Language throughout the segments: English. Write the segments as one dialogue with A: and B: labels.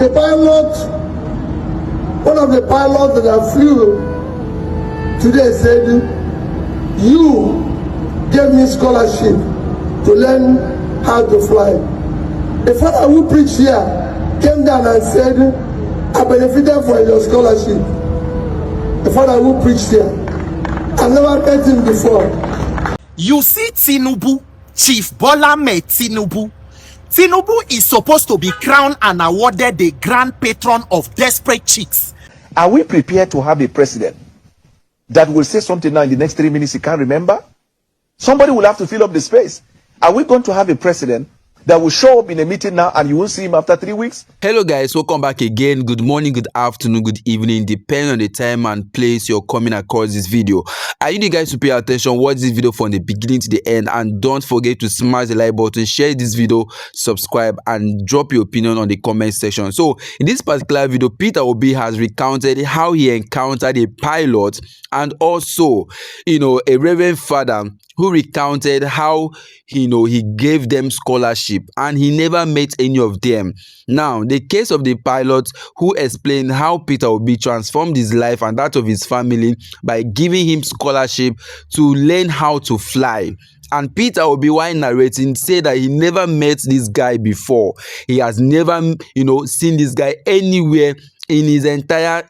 A: The pilot, one of the pilots that I flew today said, you gave me scholarship to learn how to fly. A father who preached here came down and said, I benefited from your scholarship. The father who preached here. I've never met him before.
B: You see Tinubu, Chief Bola Tinubu. Tinubu is supposed to be crowned and awarded the grand patron of desperate chicks.
C: Are we prepared to have a president that will say something now in the next 3 minutes he can't remember? Somebody will have to fill up the space. Are we going to have a president that will show up in a meeting now and you won't see him after 3 weeks?
D: Hello guys, welcome back again. Good morning, good afternoon, good evening, depending on the time and place you're coming across this video. I need you guys to pay attention, watch this video from the beginning to the end, and don't forget to smash the like button, share this video, subscribe, and drop your opinion on the comment section. So in this particular video, Peter Obi has recounted how he encountered a pilot and also, a reverend father who recounted how he gave them scholarship and he never met any of them. Now, the case of the pilot who explained how Peter Obi transformed his life and that of his family by giving him scholarship to learn how to fly. And Peter Obi, while narrating, said that he never met this guy before. He has never, seen this guy anywhere in his entire,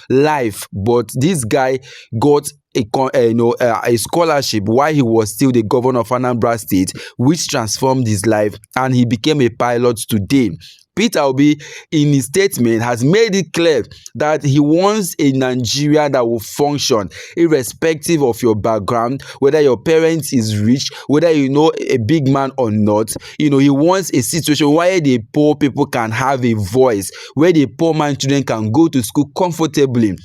D: life. But this guy got a scholarship while he was still the governor of Anambra State, which transformed his life, and he became a pilot today. Peter Obi, in his statement, has made it clear that he wants a Nigeria that will function irrespective of your background, whether your parents is rich, whether a big man or not. He wants a situation where the poor people can have a voice, where the poor man children can go to school comfortably,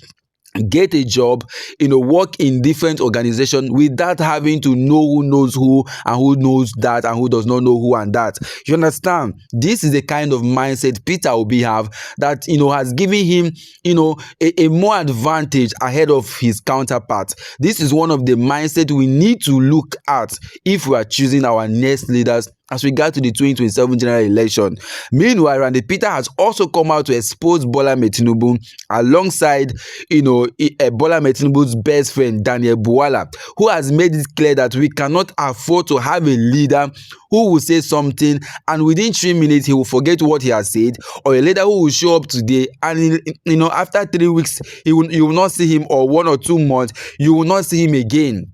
D: get a job, work in different organizations without having to know who knows who and who knows that and who does not know who and that. You understand? This is the kind of mindset Peter Obi have that, has given him, a more advantage ahead of his counterpart. This is one of the mindset we need to look at if we are choosing our next leaders as we got to the 2027 general election. Meanwhile, Randy Peter has also come out to expose Bola Tinubu alongside, Bola Tinubu's best friend, Daniel Bwala, who has made it clear that we cannot afford to have a leader who will say something and within 3 minutes he will forget what he has said, or a leader who will show up today and, after 3 weeks, you will not see him, or 1 or 2 months, you will not see him again.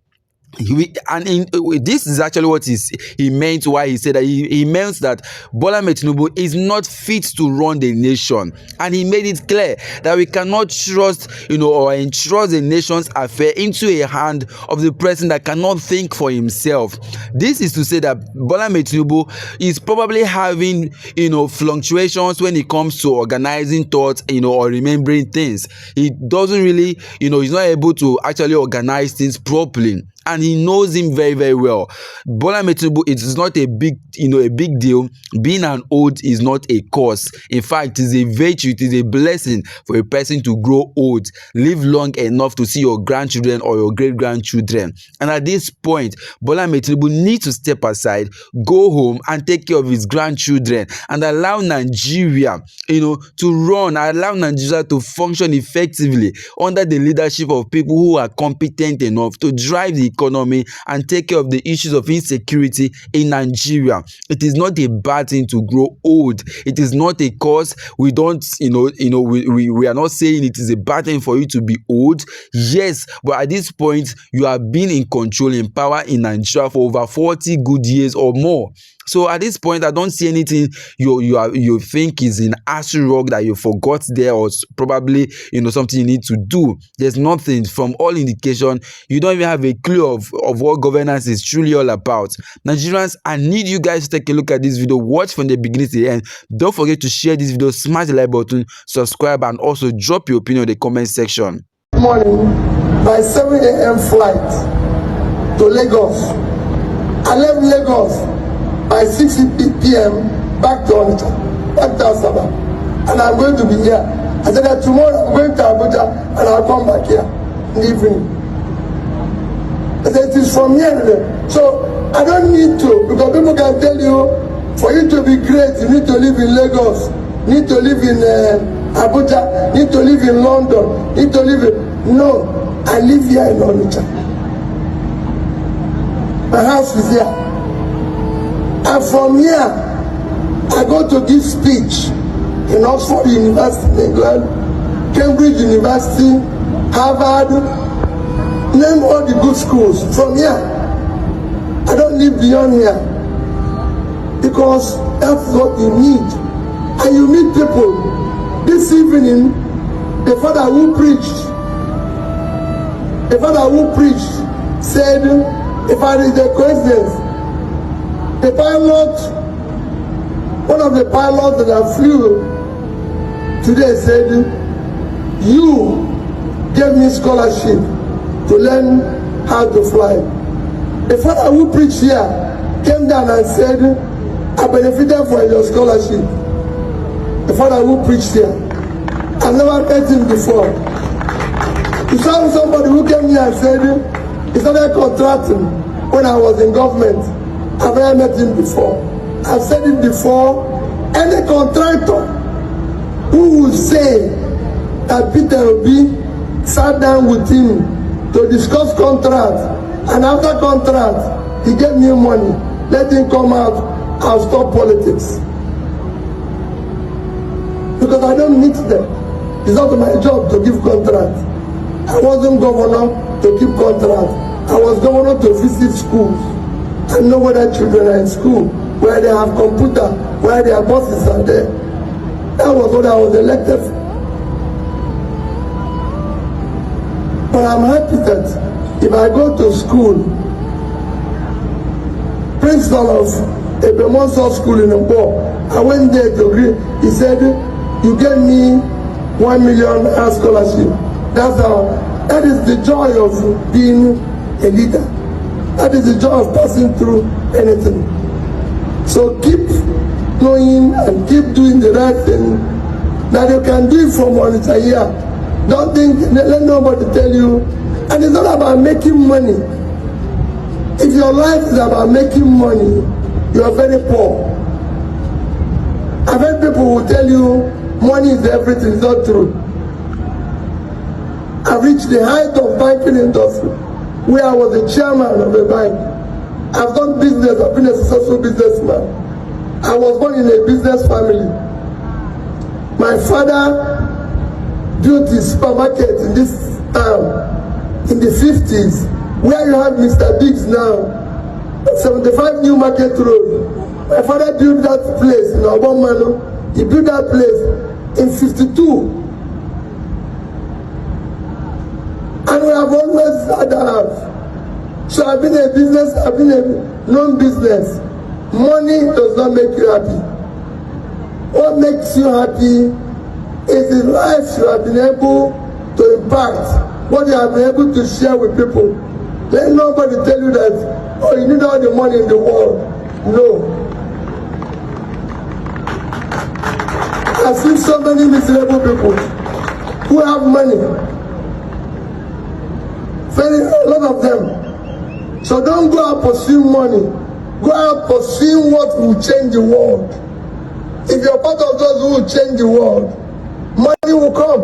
D: This is actually what he meant why he said that he meant that Bola Tinubu is not fit to run the nation, and he made it clear that we cannot trust or entrust the nation's affair into a hand of the president that cannot think for himself. This is to say that Bola Tinubu is probably having fluctuations when it comes to organizing thoughts or remembering things. He doesn't really he's not able to actually organize things properly. And he knows him very, very well. Bola Tinubu, it is not a big deal. Being an old is not a curse. In fact, it is a virtue. It is a blessing for a person to grow old, live long enough to see your grandchildren or your great-grandchildren. And at this point, Bola Tinubu needs to step aside, go home and take care of his grandchildren and allow Nigeria, to run, allow Nigeria to function effectively under the leadership of people who are competent enough to drive the economy and take care of the issues of insecurity in Nigeria. It is not a bad thing to grow old. It is not a cause. We don't, we are not saying it is a bad thing for you to be old. Yes, but at this point, you have been in control, in power in Nigeria for over 40 good years or more. So at this point, I don't see anything you think is in Asu Rock that you forgot there, or probably something you need to do. There's nothing. From all indication, you don't even have a clue of what governance is truly all about. Nigerians, I need you guys to take a look at this video, watch from the beginning to the end. Don't forget to share this video, smash the like button, subscribe, and also drop your opinion in the comment section.
A: Morning by 7 a.m. flight to Lagos. I left Lagos by 6 p.m. back to Onitsha, back to Asaba, and I'm going to be here. I said that tomorrow I'm going to Abuja and I'll come back here in the evening. I said it is from here to there. So I don't need to, because people can tell you, for you to be great, you need to live in Lagos. need to live in Abuja, need to live in London, need to live in... No, I live here in Onitsha. My house is here. And from here, I go to give speech in Oxford University in England, Cambridge University, Harvard, name all the good schools. From here, I don't live beyond here, because that's what you need. And you meet people. This evening, the father who preached said, if I read the questions, the pilot, one of the pilots that I flew today said, you gave me scholarship to learn how to fly. The father who preached here came down and said, I benefited from your scholarship. The father who preached here, I never met him before. You saw somebody who came here and said, he started contracting when I was in government. I've never met him before. I've said it before. Any contractor who will say that Peter Obi sat down with him to discuss contract, and after contract, he gave me money, let him come out and stop politics. Because I don't meet them. It's not my job to give contract. I wasn't governor to keep contract. I was governor to visit schools and know whether children are in school, where they have computer, where their bosses are there. That was what I was elected for. But I'm happy that if I go to school, principal of a Bemonso school in Mbo, I went there to agree. He said, you gave me 1 million scholarship. That's how. That is the joy of being a leader. That is the joy of passing through anything. So keep knowing and keep doing the right thing that you can do it from Onitsha here. Don't think, let nobody tell you. And it's not about making money. If your life is about making money, you are very poor. I've heard people who tell you money is everything. It's not true. I've reached the height of banking industry where I was the chairman of a bank. I've done business. I've been a successful businessman. I was born in a business family. My father built his supermarket in this town in the 50s, where you have Mr. Biggs now, 75 New Market Road. My father built that place in Obomano. He built that place in 52. And we have always had a house. So I've been a business, I've been a non-business. Money does not make you happy. What makes you happy is the life you have been able to impact, what you have been able to share with people. Let nobody tell you that, oh, you need all the money in the world. No. I've seen so many miserable people who have money. A lot of them. So don't go out pursuing money. Go out pursuing what will change the world. If you're part of those who will change the world, money will come.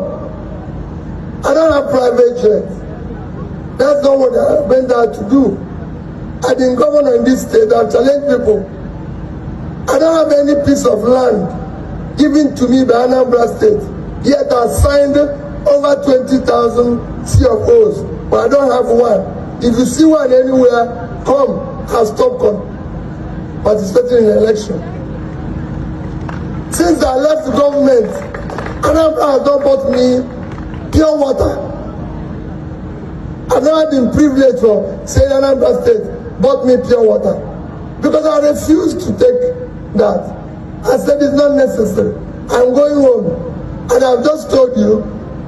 A: I don't have private jets. That's not what I went out to do. I've been governor in this state. I've challenged people. I don't have any piece of land given to me by Anambra State. Yet I signed over 20,000 CFOs. But I don't have one. If you see one anywhere, come and stop participating in the election. Since I left the government, Anambra has not bought me pure water. I've never been privileged for saying Anambra State bought me pure water. Because I refused to take that. I said it's not necessary. I'm going home. And I've just told you,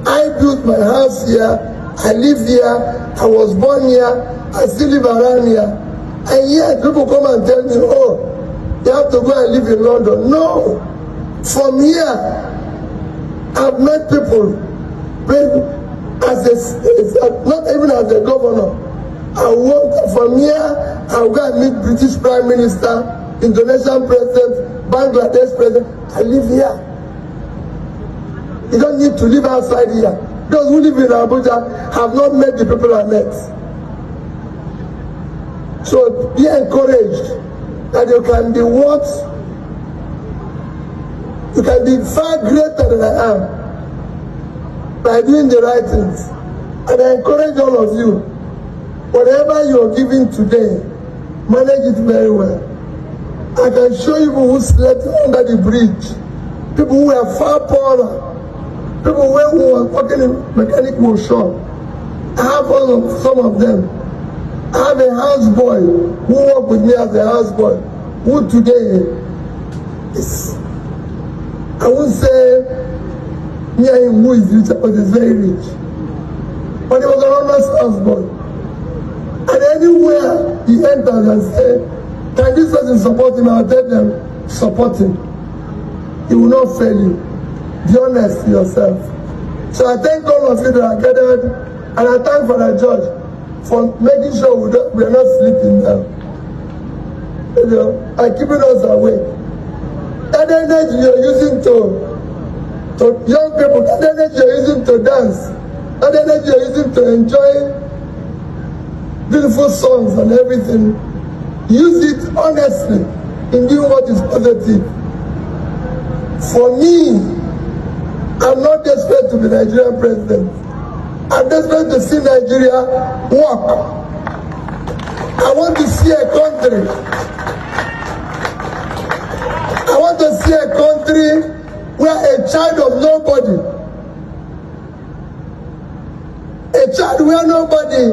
A: I built my house here. I live here, I was born here, I still live around here. And yet people come and tell me, oh, you have to go and live in London. No. From here, I've met people, not even as a governor. I work from here, I'll go and meet British Prime Minister, Indonesian President, Bangladesh President. I live here. You don't need to live outside here. Those who live in Abuja have not met the people I met. So be encouraged that you can be what? You can be far greater than I am by doing the right things. And I encourage all of you, whatever you are giving today, manage it very well. I can show you people who slept under the bridge, people who were far poorer, people who were working in mechanical shop. I have some of them. I have a houseboy who worked with me as a houseboy, who today is, I won't say near him who is rich, but is very rich. But he was an honest houseboy. And anywhere he enters and says, can this person support him? I'll tell them, support him. He will not fail you. Be honest to yourself. So I thank all of you that are gathered, and I thank Father George for making sure we are not sleeping now. You know, and keeping us awake. That energy you're using to young people, that energy you're using to dance, that energy you're using to enjoy beautiful songs and everything, use it honestly in doing what is positive. For me, I'm not desperate to be Nigerian president. I'm desperate to see Nigeria work. I want to see a country. I want to see a country where a child of nobody, a child where nobody,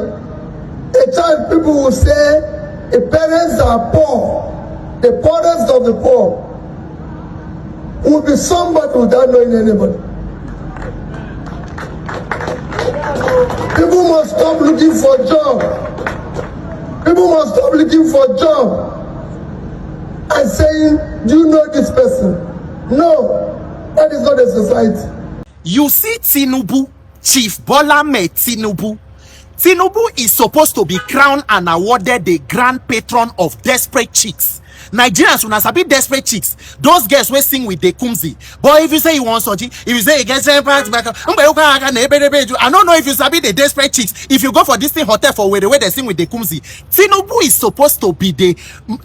A: a child people will say, the parents are poor, the poorest of the poor, will be somebody without knowing anybody. People must stop looking for a job. People must stop looking for a job and saying, do you know this person? No, that is not a society.
B: You see Tinubu, Chief Bola Tinubu. Tinubu is supposed to be crowned and awarded the grand patron of desperate chicks. Nigerians, when I sabi desperate chicks, those girls will sing with the kumzi. But if you say you want soji, if you say you get I don't know if you sabi the desperate chicks. If you go for this thing hotel for where they sing with the kumzi, Tinubu is supposed to be the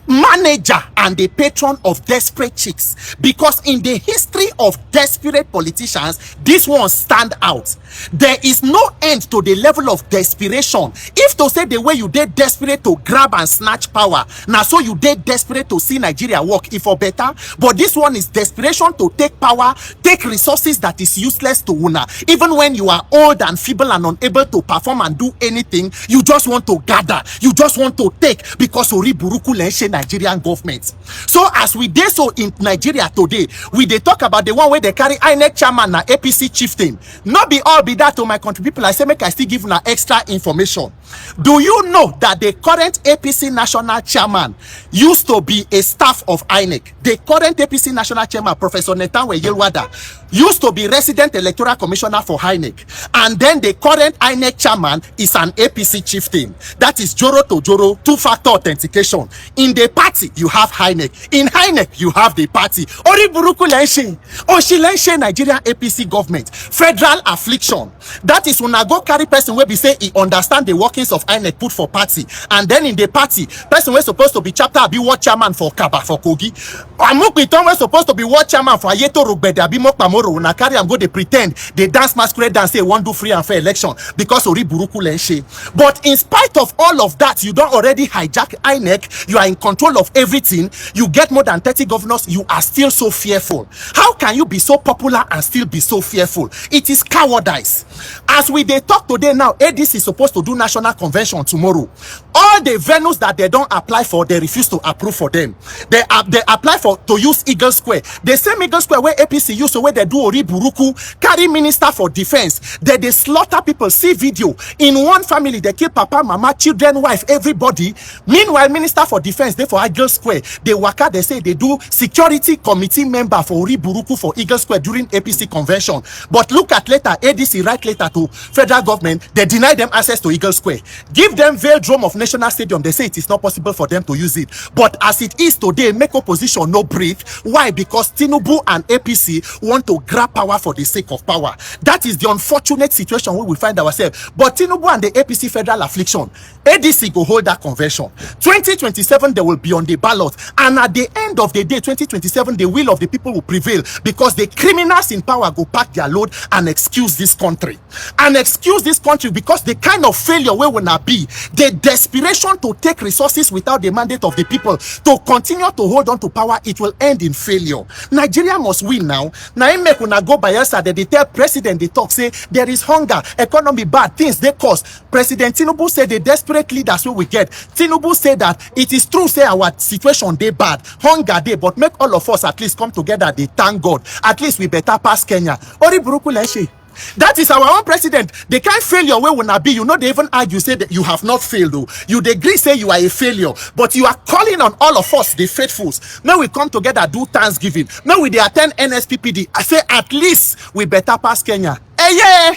B: manager and the patron of desperate chicks, because in the history of desperate politicians, this one stand out. There is no end to the level of desperation. If to say the way you did desperate to grab and snatch power, now so you did desperate to see Nigeria work if for better, but this one is desperation to take power, take resources that is useless to una. Even when you are old and feeble and unable to perform and do anything, you just want to gather, you just want to take, because ori buruku lenshe Nigerian government. So as we dey so in Nigeria today, we dey talk about the one where they carry Inec chairman na APC chieftain. Not be all be that to my country people. I say make I still give una extra information. Do you know that the current APC national chairman used to be a staff of INEC? The current APC national chairman, Professor Netanwe Yelwada, used to be resident electoral commissioner for INEC, and then the current INEC chairman is an APC chieftain. That is Joro to Joro, two-factor authentication. In the party you have INEC, in INEC you have the party. Ori buruku lenshe, oshi lenshe Nigerian APC government, federal affliction. That is when I go carry person where we say he understand the workings of INEC put for party, and then in the party person we're supposed to be chapter be what chairman for Kaba for Kogi, Amukbiton we're supposed to be what chairman for Ayeto Rugbede abi Mokpamoro. Una carry and go they pretend they dance masquerade and say one do free and fair election because ori buruku lenshe. But in spite of all of that, you don't already hijack INEC, you are in control of everything, you get more than 30 governors, you are still so fearful. How can you be so popular and still be so fearful? It is cowardice. As we they talk today now, ADC is supposed to do national convention tomorrow. All the venues that they don't apply for, they refuse to approve for them. They apply for to use Eagle Square. The same Eagle Square where APC use, so where they do ori buruku, carry minister for defense, they slaughter people. See video in one family, they kill papa, mama, children, wife, everybody. Meanwhile, minister for defense, they for Eagle Square, they waka, they say they do security committee member for ori buruku for Eagle Square during APC convention. But look at later, ADC write later to to federal government, they deny them access to Eagle Square. Give them Velodrome of National Stadium, they say it is not possible for them to use it. But as it is today, make opposition no breathe. Why? Because Tinubu and APC want to grab power for the sake of power. That is the unfortunate situation we will find ourselves. But Tinubu and the APC federal affliction, ADC go hold that convention. 2027 they will be on the ballot, and at the end of the day, 2027, the will of the people will prevail, because the criminals in power go pack their load and excuse this country. And excuse this country because the kind of failure we will not be, the desperation to take resources without the mandate of the people to continue to hold on to power, it will end in failure. Nigeria must win now. Now I make una go by yesterday, they tell president, they talk, say there is hunger, economy bad, things they cause. President Tinubu said the desperate leaders we get. Tinubu said that it is true, say our situation they bad, hunger they, but make all of us at least come together, they thank God. At least we better pass Kenya. Ori buruku leshe. That is our own president. They can't fail your way will not be. You know, they even argue, say that you have not failed though. You agree, say you are a failure, but you are calling on all of us, the faithfuls. Now we come together, do Thanksgiving. Now we they attend NSPPD. I say at least we better pass Kenya. Hey yeah,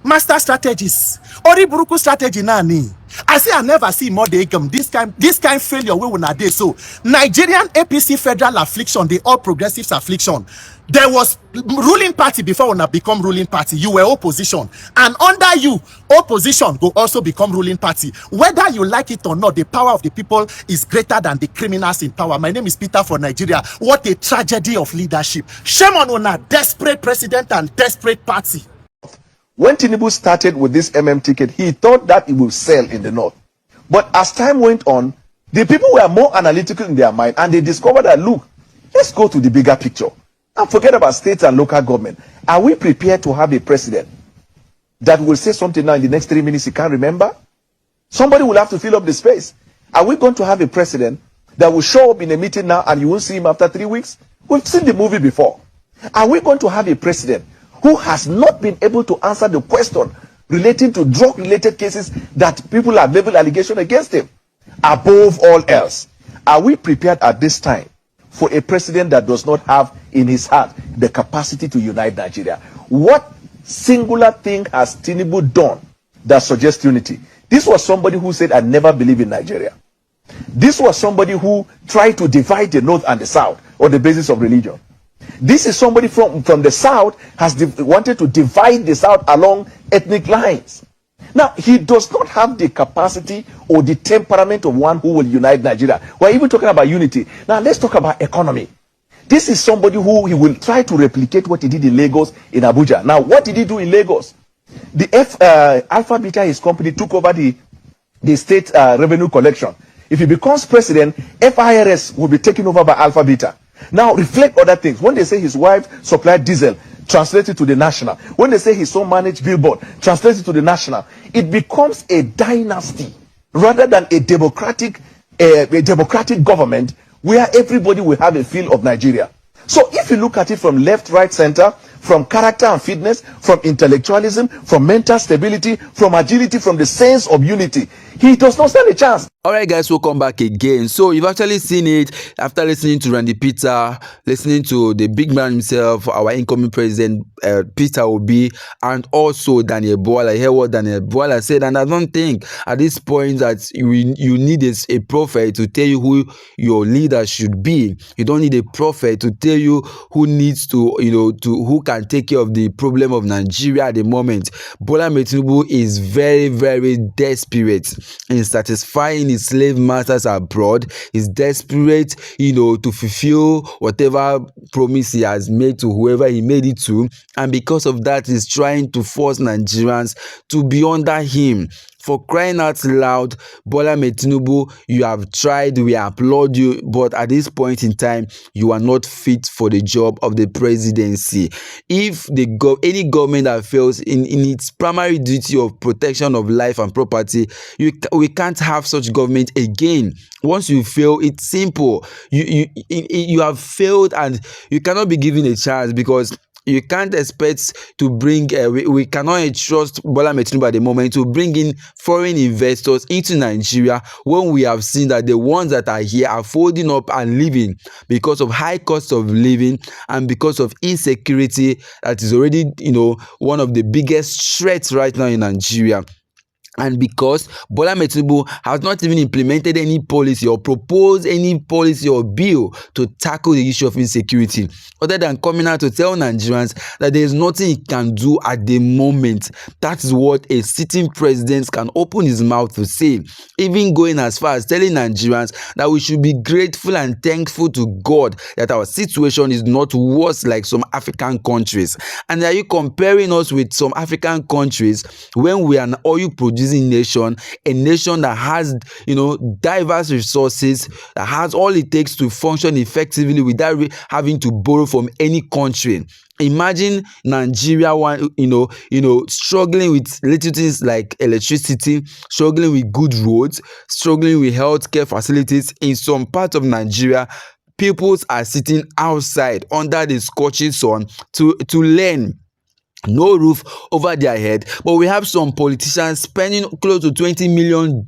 B: master strategies. Ori buruku strategy nani. I say I never see more they come. This kind failure we will not do. So Nigerian APC federal affliction, the all progressives affliction. There was ruling party before when I become ruling party. You were opposition, and under you, opposition will also become ruling party. Whether you like it or not, the power of the people is greater than the criminals in power. My name is Peter for Nigeria. What a tragedy of leadership. Shame on a desperate president and desperate party.
C: When Tinubu started with this ticket, he thought that it would sell in the north. But as time went on, the people were more analytical in their mind, and they discovered that, look, let's go to the bigger picture and forget about states and local government. Are we prepared to have a president that will say something now in the next 3 minutes he can't remember? Somebody will have to fill up the space. Are we going to have a president that will show up in a meeting now and you won't see him after 3 weeks? We've seen the movie before. Are we going to have a president who has not been able to answer the question relating to drug-related cases that people have leveled allegation against him? Above all else, are we prepared at this time for a president that does not have in his heart the capacity to unite Nigeria? What singular thing has Tinubu done that suggests unity? This was somebody who said, I never believe in Nigeria. This was somebody who tried to divide the North and the South on the basis of religion. This is somebody from the South has wanted to divide the South along ethnic lines. Now, he does not have the capacity or the temperament of one who will unite Nigeria. We're even talking about unity. Now, let's talk about economy. This is somebody who he will try to replicate what he did in Lagos, in Abuja. Now, what did he do in Lagos? The Alpha Beta, his company, took over the state revenue collection. If he becomes president, FIRS will be taken over by Alpha Beta. Now, reflect other things. When they say his wife supplied diesel, translate it to the national. When they say his son managed billboard, translate it to the national. It becomes a dynasty rather than a democratic government where everybody will have a feel of Nigeria. So if you look at it from left, right, center, from character and fitness, from intellectualism, from mental stability, from agility, from the sense of unity, he does not stand a chance.
D: Alright guys, welcome back again. So you've actually seen it after listening to Randy Peter, listening to the big man himself, our incoming president Peter Obi, and also Daniel Bwala. Hear what Daniel Bwala said, and I don't think at this point that you need a prophet to tell you who your leader should be. You don't need a prophet to tell you who needs to, who can take care of the problem of Nigeria at the moment. Bola Tinubu is very, very desperate in satisfying his slave masters abroad. He's desperate, to fulfill whatever promise he has made to whoever he made it to, and because of that, he's trying to force Nigerians to be under him. For crying out loud, Bola Tinubu, you have tried, we applaud you, but at this point in time, you are not fit for the job of the presidency. If any government that fails in its primary duty of protection of life and property, we can't have such government again. Once you fail, it's simple. You have failed, and you cannot be given a chance, because you can't expect to bring we cannot trust Bola Ahmed Tinubu at the moment to bring in foreign investors into Nigeria when we have seen that the ones that are here are folding up and leaving because of high cost of living and because of insecurity that is already, one of the biggest threats right now in Nigeria. And because Bola Ahmed Tinubu has not even implemented any policy or proposed any policy or bill to tackle the issue of insecurity, other than coming out to tell Nigerians that there is nothing he can do at the moment. That is what a sitting president can open his mouth to say, even going as far as telling Nigerians that we should be grateful and thankful to God that our situation is not worse like some African countries. And are you comparing us with some African countries when we are an oil producing nation, a nation that has diverse resources, that has all it takes to function effectively without having to borrow from any country? Imagine Nigeria struggling with little things like electricity, struggling with good roads, struggling with healthcare facilities. In some parts of Nigeria, pupils are sitting outside under the scorching sun to learn. No roof over their head, but we have some politicians spending close to $20 million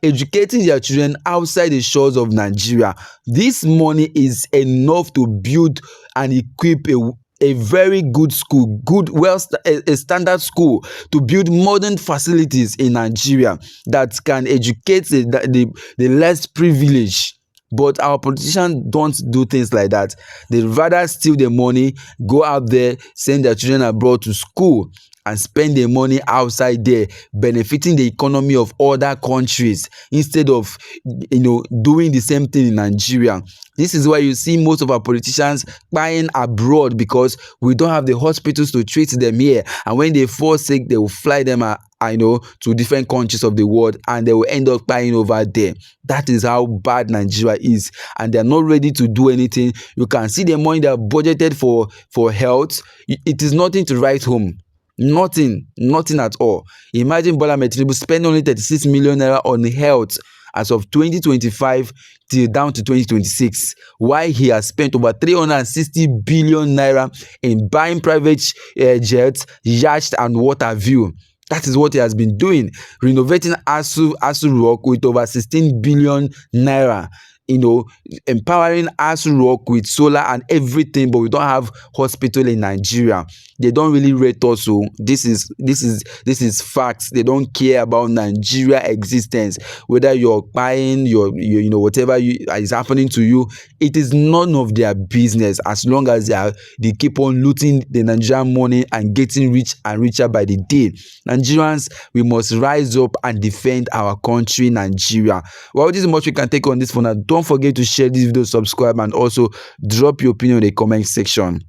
D: educating their children outside the shores of Nigeria. This money is enough to build and equip a very good school, a standard school, to build modern facilities in Nigeria that can educate the less privileged. But our politicians don't do things like that. They rather steal the money, go out there, send their children abroad to school, and spend the money outside there, benefiting the economy of other countries instead of doing the same thing in Nigeria. This is why you see most of our politicians buying abroad, because we don't have the hospitals to treat them here, and when they fall sick, they will fly them to different countries of the world, and they will end up buying over there. That is how bad Nigeria is, and they are not ready to do anything. You can see the money they are budgeted for health. It is nothing to write home. Nothing at all. Imagine Bola Ahmed Tinubu spending only 36 million naira on health as of 2025 till down to 2026, while he has spent over 360 billion naira in buying private jets, yachts, and what have you. That is what he has been doing, renovating Asu Rock with over 16 billion naira. Empowering Asu Rock with solar and everything, but we don't have hospital in Nigeria. They don't really rate us. So this is facts. They don't care about Nigeria existence. Whether you're buying whatever is happening to you, it is none of their business, as long as they keep on looting the Nigerian money and getting rich and richer by the day. Nigerians, we must rise up and defend our country, Nigeria. Well, this is much we can take on this for now. Don't forget to share this video, subscribe, and also drop your opinion in the comment section.